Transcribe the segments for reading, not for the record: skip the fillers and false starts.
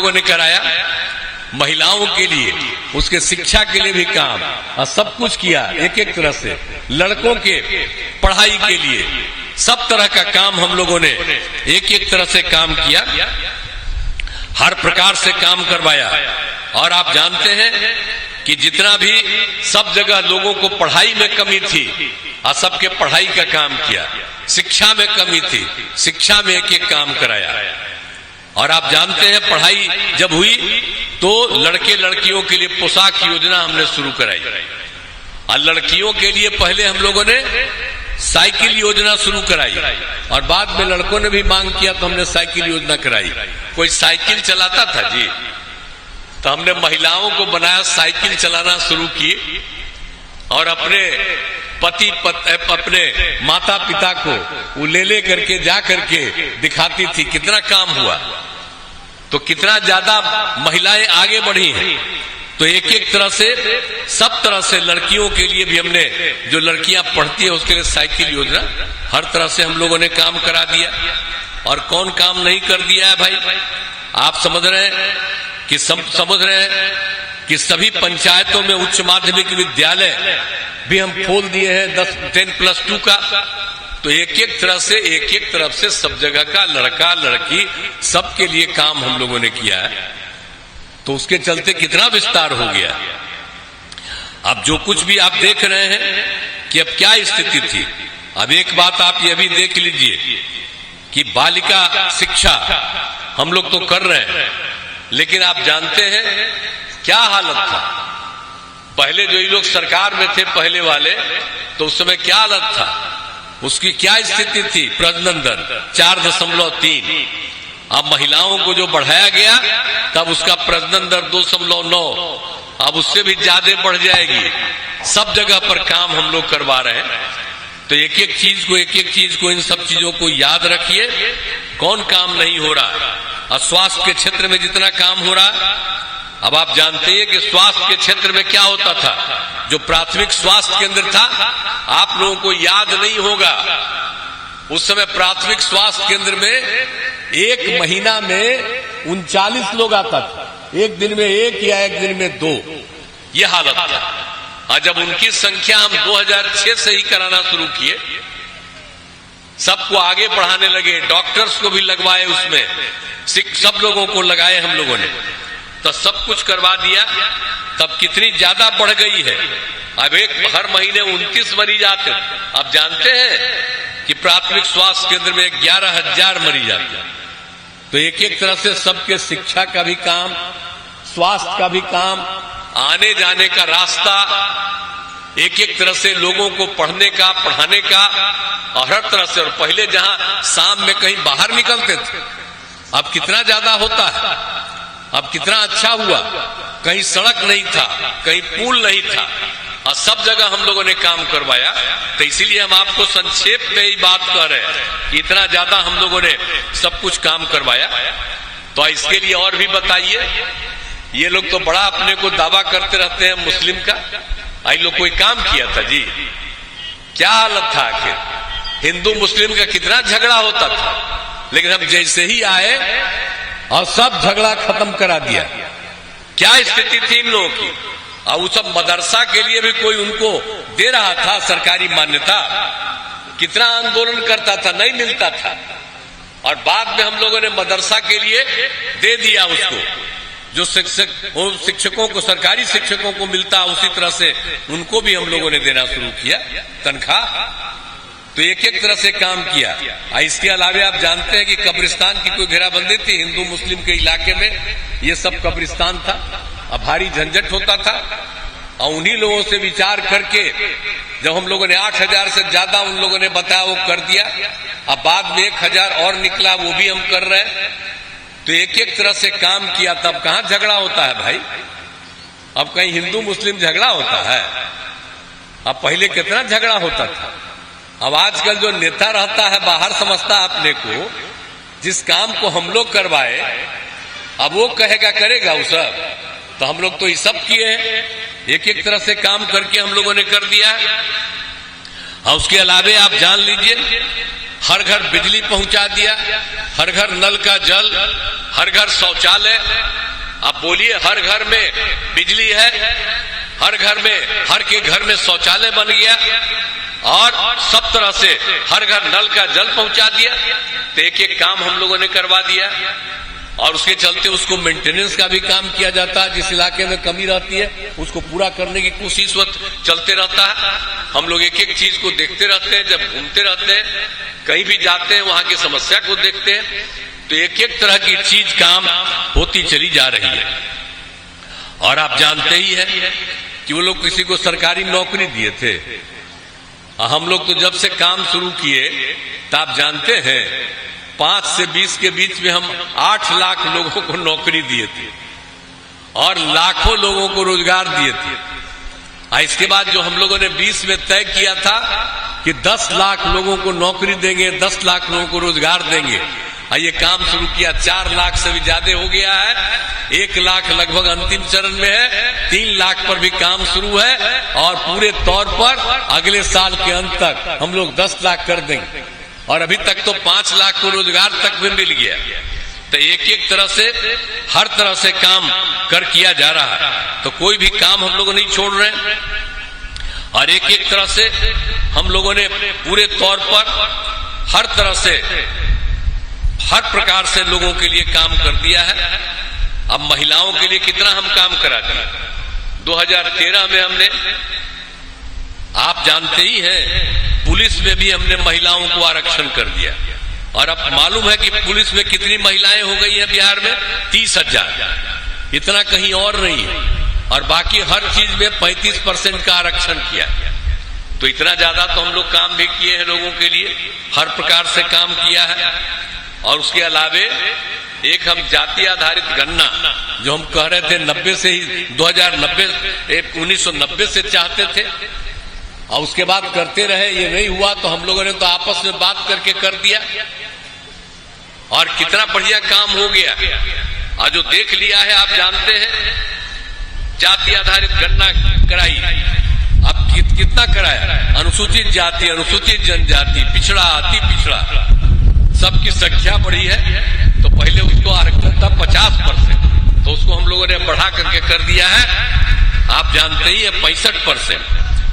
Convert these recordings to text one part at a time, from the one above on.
लोगों ने कराया, महिलाओं के लिए, उसके शिक्षा के लिए भी काम और सब कुछ किया एक एक तरह से। लड़कों के पढ़ाई के लिए सब तरह का काम हम लोगों ने एक एक तरह से काम किया, हर प्रकार से काम करवाया। और आप जानते हैं कि जितना भी सब जगह लोगों को पढ़ाई में कमी थी और सबके पढ़ाई का काम किया, शिक्षा में कमी थी, शिक्षा में एक एक काम कराया। और आप जानते हैं पढ़ाई जब हुई तो लड़के लड़कियों के लिए पोशाक योजना हमने शुरू कराई, और लड़कियों के लिए पहले हम लोगों ने साइकिल योजना शुरू कराई, और बाद में लड़कों ने भी मांग किया तो हमने साइकिल योजना कराई। कोई साइकिल चलाता था जी, तो हमने महिलाओं को बनाया, साइकिल चलाना शुरू किए, और अपने अपने माता पिता को वो ले करके जा करके दिखाती थी कितना काम हुआ, तो कितना ज्यादा महिलाएं आगे बढ़ी हैं। तो एक एक तरह से सब तरह से लड़कियों के लिए भी हमने, जो लड़कियां पढ़ती है उसके लिए साइकिल योजना, हर तरह से हम लोगों ने काम करा दिया। और कौन काम नहीं कर दिया है भाई, आप समझ रहे हैं कि सभी पंचायतों में उच्च माध्यमिक विद्यालय भी हम खोल दिए हैं 10+2 का। तो एक एक तरफ से सब जगह का लड़का लड़की सबके लिए काम हम लोगों ने किया है। तो उसके चलते कितना विस्तार हो गया। अब जो कुछ भी आप देख रहे हैं कि अब क्या स्थिति थी, अब एक बात आप ये भी देख लीजिए कि बालिका शिक्षा हम लोग तो कर रहे हैं, लेकिन आप जानते हैं क्या हालत था। पहले जो ये लोग सरकार में थे पहले वाले, तो उस समय क्या हालत था, उसकी क्या स्थिति थी, प्रजनन दर 4.3। अब महिलाओं को जो बढ़ाया गया तब उसका प्रजनन दर 2.9, अब उससे भी ज्यादा बढ़ जाएगी। सब जगह पर काम हम लोग करवा रहे हैं। तो एक एक चीज को इन सब चीजों को याद रखिए, कौन काम नहीं हो रहा। और स्वास्थ्य के क्षेत्र में जितना काम हो रहा, अब आप जानते हैं कि स्वास्थ्य के क्षेत्र में क्या होता था, जो प्राथमिक स्वास्थ्य केंद्र था, आप लोगों को याद नहीं होगा, उस समय प्राथमिक स्वास्थ्य केंद्र में एक महीना में 39 लोग आता था, एक दिन में 1 या एक दिन में 2, ये हालत था। और जब उनकी संख्या हम 2006 से ही कराना शुरू किए, सबको आगे बढ़ाने लगे, डॉक्टर्स को भी लगवाए, उसमें सब लोगों को लगाए हम लोगों ने, तो सब कुछ करवा दिया। तब कितनी ज्यादा बढ़ गई है, अब हर महीने 29 मरीज आते। अब जानते हैं कि प्राथमिक स्वास्थ्य केंद्र में 11,000 मरीज आते हैं। तो एक एक तरह से सबके शिक्षा का भी काम, स्वास्थ्य का भी काम, आने जाने का रास्ता, एक एक तरह से लोगों को पढ़ने का, पढ़ाने का, और हर तरह से। और पहले जहां शाम में कहीं बाहर निकलते थे, अब कितना ज्यादा होता है, अब कितना अच्छा हुआ। कहीं सड़क नहीं था, कहीं पुल नहीं था, और सब जगह हम लोगों ने काम करवाया। तो इसीलिए हम आपको संक्षेप में ही बात कर रहे हैं कि इतना ज्यादा हम लोगों ने सब कुछ काम करवाया। तो इसके लिए और भी बताइए, ये लोग तो बड़ा अपने को दावा करते रहते हैं मुस्लिम का, आई लोग कोई काम किया था जी? क्या हालत था आखिर? हिंदू मुस्लिम का कितना झगड़ा होता था, लेकिन हम जैसे ही आए और सब झगड़ा खत्म करा दिया। क्या स्थिति थी इन लोगों की। और वो सब मदरसा के लिए भी कोई उनको दे रहा था सरकारी मान्यता, कितना आंदोलन करता था, नहीं मिलता था। और बाद में हम लोगों ने मदरसा के लिए दे दिया उसको, जो शिक्षकों को, सरकारी शिक्षकों को मिलता, उसी तरह से उनको भी हम लोगों ने देना शुरू किया तनख्वाह। तो एक एक तरह से काम किया। इसके अलावा आप जानते हैं कि कब्रिस्तान की कोई घेराबंदी थी हिंदू मुस्लिम के इलाके में, ये सब कब्रिस्तान था, अब भारी झंझट होता था। और उन्हीं लोगों से विचार करके जब हम लोगों ने 8,000 से ज्यादा उन लोगों ने बताया, वो कर दिया। अब बाद में 1,000 और निकला, वो भी हम कर रहे हैं। तो एक एक तरह से काम किया, तब कहां झगड़ा होता है भाई। अब कहीं हिंदू मुस्लिम झगड़ा होता है? अब पहले कितना झगड़ा होता था। अब आजकल जो नेता रहता है बाहर समझता है अपने को, जिस काम को हम लोग करवाए, अब वो कहेगा करेगा वो सब। तो हम लोग तो ये सब किए हैं, एक एक तरह से काम करके हम लोगों ने कर दिया। और उसके अलावा आप जान लीजिए हर घर बिजली पहुंचा दिया, हर घर नल का जल, हर घर शौचालय। अब बोलिए, हर घर में बिजली है, हर घर में, हर के घर में शौचालय बन गया और सब तरह से हर घर नल का जल पहुंचा दिया। तो एक एक काम हम लोगों ने करवा दिया और उसके चलते उसको मेंटेनेंस का भी काम किया जाता है। जिस इलाके में कमी रहती है उसको पूरा करने की कोशिश चलते रहता है। हम लोग एक एक चीज को देखते रहते हैं, जब घूमते रहते हैं, कहीं भी जाते हैं, वहां की समस्या को देखते हैं, तो एक एक तरह की चीज काम होती चली जा रही है। और आप जानते ही हैं कि वो लोग किसी को सरकारी नौकरी दिए थे। हम लोग तो जब से काम शुरू किए तो आप जानते हैं 5 से 20 के बीच में हम 8 लाख लोगों को नौकरी दिए थे और लाखों लोगों को रोजगार दिए थे। इसके बाद जो हम लोगों ने 20 में तय किया था कि 10 लाख लोगों को नौकरी देंगे, 10 लाख लोगों को रोजगार देंगे, ये काम शुरू किया। 4 लाख से भी ज्यादा हो गया है, 1 लाख लगभग अंतिम चरण में है, 3 लाख पर भी काम शुरू है और पूरे तौर पर अगले साल के अंत तक हम लोग 10 लाख कर देंगे। और अभी तक तो 5 लाख को रोजगार तक भी मिल गया। तो एक एक तरह से हर तरह से काम किया जा रहा है। तो कोई भी काम हम लोग नहीं छोड़ रहे हैं और एक एक तरह से हम लोगों ने पूरे तौर पर हर तरह से हर प्रकार से लोगों के लिए काम कर दिया है। अब महिलाओं के लिए कितना हम काम करा दिए। 2013 में हमने, आप जानते ही हैं, पुलिस में भी हमने महिलाओं को आरक्षण कर दिया। और अब मालूम है कि पुलिस में कितनी महिलाएं हो गई हैं बिहार में, 30,000। इतना कहीं और नहीं है। और बाकी हर चीज में 35% का आरक्षण किया। तो इतना ज्यादा तो हम लोग काम भी किए हैं लोगों के लिए, हर प्रकार से काम किया है। और उसके अलावे एक हम जाति आधारित गणना, जो हम कह रहे थे 90 से ही 1990 से चाहते थे और उसके बाद करते रहे, ये नहीं हुआ तो हम लोगों ने तो आपस में बात करके कर दिया और कितना बढ़िया काम हो गया। और जो देख लिया है, आप जानते हैं, जाति आधारित गणना कराई। अब कितना कराया? अनुसूचित जाति, अनुसूचित जनजाति, पिछड़ा, अति पिछड़ा, सबकी संख्या बढ़ी है। तो पहले उसको आरक्षण था 50%, तो उसको हम लोगों ने बढ़ा करके कर दिया है, आप जानते ही है, 65%।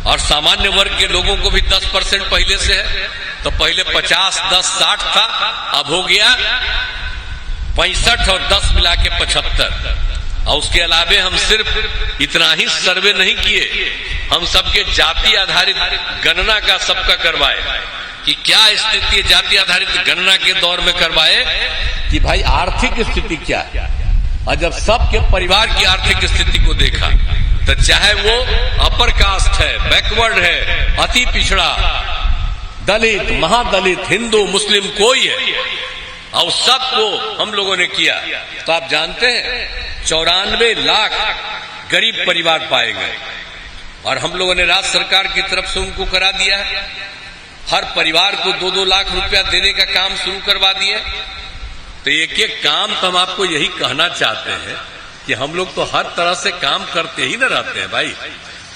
और सामान्य वर्ग के लोगों को भी 10% पहले से है। तो पहले 50, 10, 60 था, अब हो गया 65 और 10 मिला के 75। और उसके अलावे हम सिर्फ इतना ही सर्वे नहीं किए, हम सबके जाति आधारित गणना का सबका करवाए कि क्या स्थिति है। जाति आधारित गणना के दौर में करवाए कि भाई आर्थिक स्थिति क्या है। और जब सबके परिवार की आर्थिक स्थिति को देखा तो चाहे वो अपर कास्ट है, बैकवर्ड है, अति पिछड़ा, दलित, महादलित, हिंदू, मुस्लिम, कोई है, और सबको हम लोगों ने किया। तो आप जानते हैं 94 लाख गरीब परिवार पाए गए और हम लोगों ने राज्य सरकार की तरफ से उनको करा दिया है। हर परिवार को 2-2 लाख रुपया देने का काम शुरू करवा दिया। तो एक एक काम तो हम आपको यही कहना चाहते हैं कि हम लोग तो हर तरह से काम करते ही न रहते हैं भाई,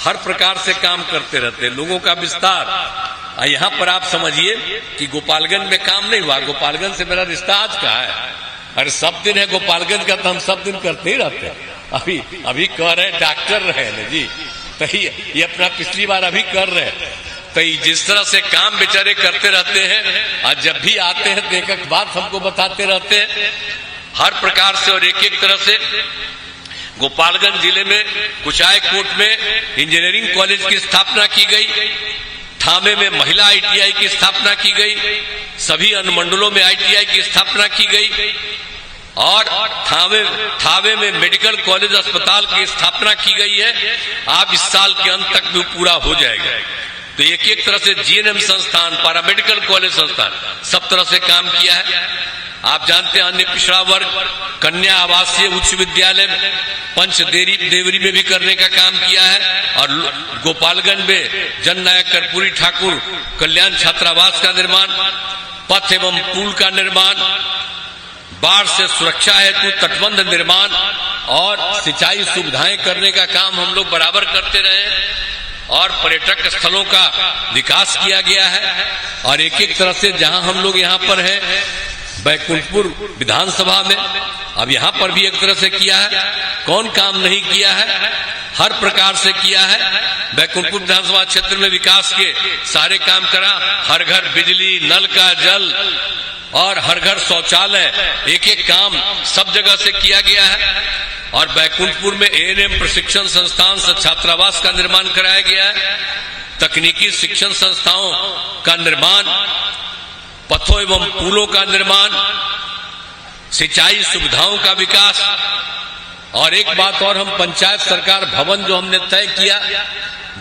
हर प्रकार से काम करते रहते हैं। लोगों का विस्तार, यहाँ पर आप समझिए कि गोपालगंज में काम नहीं हुआ। गोपालगंज से मेरा रिश्ता आज का है, अरे सब दिन है गोपालगंज का, तो हम सब दिन करते ही रहते हैं। अभी कह रहे डॉक्टर रहे ना जी, तो ये अपना पिछली बार अभी कर रहे हैं। तो जिस तरह से काम बेचारे करते रहते हैं और जब भी आते हैं तो एक बात हमको बताते रहते हैं हर प्रकार से। और एक एक तरह से गोपालगंज जिले में कुचायकोट में इंजीनियरिंग कॉलेज की स्थापना की गई, थामे में महिला ITI की स्थापना की गई, सभी अनुमंडलों में ITI की स्थापना की गई और थावे में मेडिकल कॉलेज अस्पताल की स्थापना की गई है। आप इस साल के अंत तक भी पूरा हो जाएगा। तो एक एक तरह से GNM संस्थान, पैरामेडिकल कॉलेज संस्थान, सब तरह से काम किया है। आप जानते हैं अन्य पिछड़ा वर्ग कन्या आवासीय उच्च विद्यालय पंचदेवरी में भी करने का काम किया है। और गोपालगंज में जननायक कर्पूरी ठाकुर कल्याण छात्रावास का निर्माण, पथ एवं पुल का निर्माण, बाढ़ से सुरक्षा हेतु तटबंध निर्माण और सिंचाई सुविधाएं करने का काम हम लोग बराबर करते रहे। और पर्यटक स्थलों का विकास किया गया है। और एक एक तरह से जहां हम लोग यहाँ पर हैं बैकुंठपुर विधानसभा में, अब यहाँ पर भी एक तरह से किया है। कौन काम नहीं किया है, हर प्रकार से किया है। बैकुंठपुर विधानसभा क्षेत्र में विकास के सारे काम करा, हर घर बिजली, नल का जल और हर घर शौचालय, एक एक काम सब जगह से किया गया है। और बैकुंठपुर में एएनएम प्रशिक्षण संस्थान से छात्रावास का निर्माण कराया गया है, तकनीकी शिक्षण संस्थाओं का निर्माण, पथों एवं पुलों का निर्माण, सिंचाई सुविधाओं का विकास। और एक बात और, हम पंचायत सरकार भवन जो हमने तय किया,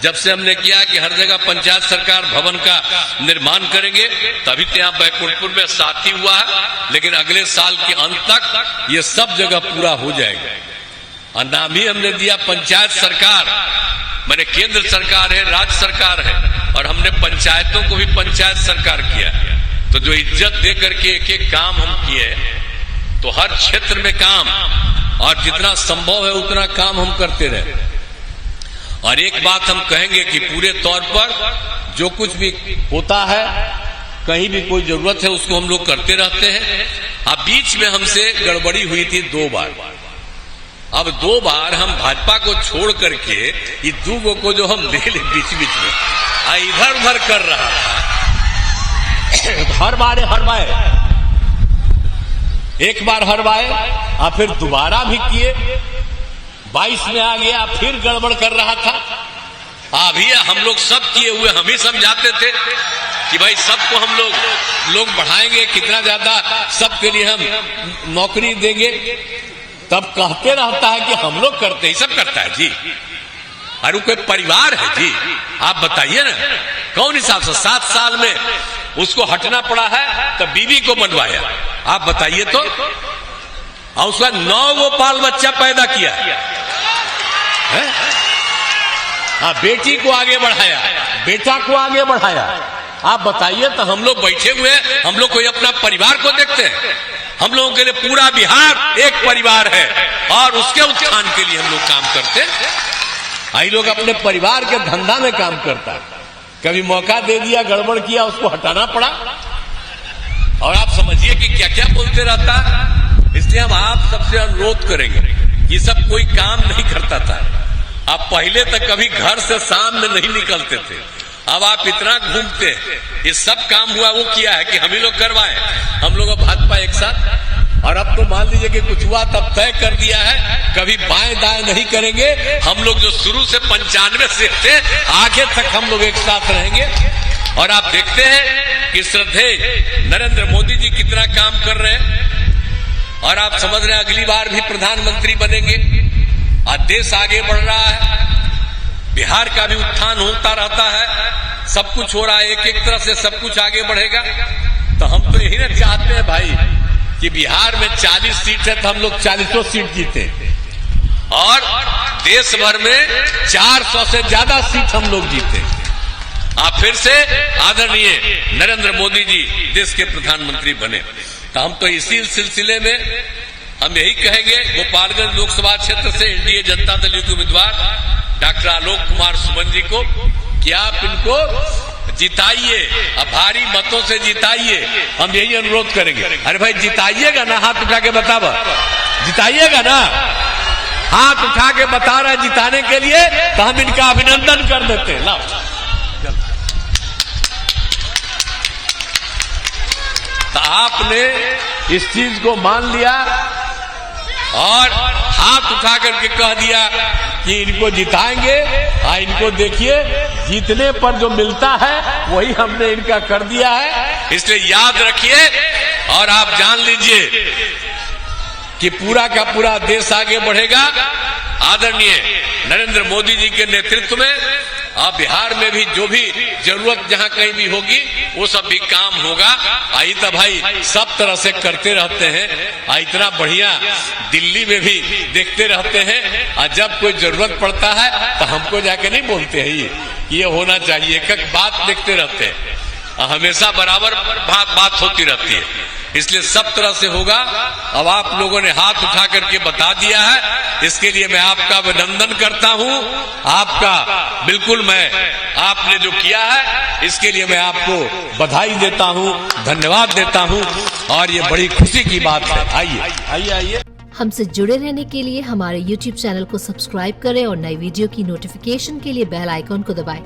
जब से हमने किया कि हर जगह पंचायत सरकार भवन का निर्माण करेंगे, तभी तो यहाँ बैकुंठपुर में साथी हुआ है, लेकिन अगले साल के अंत तक ये सब जगह पूरा हो जाएगा। और नाम ही हमने दिया पंचायत सरकार, मैंने केंद्र सरकार है, राज्य सरकार है, और हमने पंचायतों को भी पंचायत सरकार किया। तो जो इज्जत दे करके एक एक काम हम किए, तो हर क्षेत्र में काम, और जितना संभव है उतना काम हम करते रहे। और एक बात हम कहेंगे कि पूरे तौर पर जो कुछ भी होता है, कहीं भी कोई जरूरत है, उसको हम लोग करते रहते हैं। अब बीच में हमसे गड़बड़ी हुई थी 2 बार। अब 2 बार हम भाजपा को छोड़ करके ये 2 को जो हम ले ले बीच बीच में इधर उधर कर रहा था, हरवाए, एक बार हरवाए और फिर दोबारा भी किए, 22 में आ गया, फिर गड़बड़ कर रहा था। अभी हम लोग सब किए हुए, हम ही समझाते थे कि भाई सबको हम लोग बढ़ाएंगे, कितना ज्यादा सबके लिए हम नौकरी देंगे। तब कहते रहता है कि हम लोग करते हैं, सब करता है जी, अरे कोई परिवार है जी, आप बताइए ना कौन हिसाब से 7 साल में उसको हटना पड़ा है, तब बीवी को बनवाया, आप बताइए तो। और उसका 9 बाल बच्चा पैदा किया है? बेटी को आगे बढ़ाया, बेटा को आगे बढ़ाया, आप बताइए तो। हम लोग बैठे हुए, हम लोग कोई अपना परिवार को देखते हैं? हम लोगों के लिए पूरा बिहार एक परिवार है, और उसके उत्थान के लिए हम लोग काम करते हैं। आई लोग अपने परिवार के धंधा में काम करता है, कभी मौका दे दिया, गड़बड़ किया, उसको हटाना पड़ा। और आप समझिए कि क्या क्या बोलते रहता है। इसलिए हम आप सबसे अनुरोध करेंगे, ये सब कोई काम नहीं करता था। आप पहले तक कभी घर से शाम में नहीं निकलते थे, अब आप इतना घूमते हैं। ये सब काम हुआ वो किया है कि हम ही लोग करवाए, हम लोग भाजपा एक साथ। और अब तो मान लीजिए कि कुछ हुआ, तब तय कर दिया है कभी बाएं दाएं नहीं करेंगे। हम लोग जो शुरू से 95 से थे, आगे तक हम लोग एक साथ रहेंगे। और आप देखते हैं कि श्रद्धेय नरेंद्र मोदी जी कितना काम कर रहे हैं, और आप समझ रहे हैं अगली बार भी प्रधानमंत्री बनेंगे, और देश आगे बढ़ रहा है, बिहार का भी उत्थान होता रहता है, सब कुछ हो रहा है, एक एक तरह से सब कुछ आगे बढ़ेगा। तो हम तो यही ना चाहते हैं भाई कि बिहार में 40 सीट है, तो हम लोग 40 सीट जीते, और देश भर में 400 से ज्यादा सीट हम लोग जीते। आप फिर से आदरणीय नरेंद्र मोदी जी देश के प्रधानमंत्री बने। तो हम तो इसी सिलसिले में हम यही कहेंगे, गोपालगंज लोकसभा क्षेत्र से एनडीए जनता दल के उम्मीदवार डॉक्टर आलोक कुमार सुमन जी को, कि आप इनको जिताइए, भारी मतों से जिताइए, हम यही अनुरोध करेंगे। अरे भाई जिताइएगा ना, हाथ उठा के बतावा, जिताइएगा ना, हाथ उठा के बता रहे जिताने के लिए, तो हम इनका अभिनंदन कर देते हैं। लाओ, तो आपने इस चीज को मान लिया और हाथ उठा करके कह दिया कि इनको जिताएंगे। इनको देखिए, जीतने पर जो मिलता है वही हमने इनका कर दिया है। इसलिए याद रखिए और आप जान लीजिए कि पूरा का पूरा देश आगे बढ़ेगा आदरणीय नरेंद्र मोदी जी के नेतृत्व में। अब बिहार में भी जो भी जरूरत जहां कहीं भी होगी वो सब भी काम होगा। आई तो भाई सब तरह से करते रहते हैं, इतना बढ़िया दिल्ली में भी देखते रहते हैं, और जब कोई जरूरत पड़ता है तो हमको जाके नहीं बोलते हैं ये होना चाहिए, एक बात देखते रहते हैं, हमेशा बराबर बात होती रहती है। इसलिए सब तरह से होगा। अब आप लोगों ने हाथ उठा करके बता दिया है, इसके लिए मैं आपका अभिनंदन करता हूं। आपका बिल्कुल मैं आपने जो किया है इसके लिए मैं आपको बधाई देता हूं, धन्यवाद देता हूं और ये बड़ी खुशी की बात है। आइए आइए आइए। हमसे जुड़े रहने के लिए हमारे YouTube चैनल को सब्सक्राइब करें और नई वीडियो की नोटिफिकेशन के लिए बेल आइकॉन को दबाएं।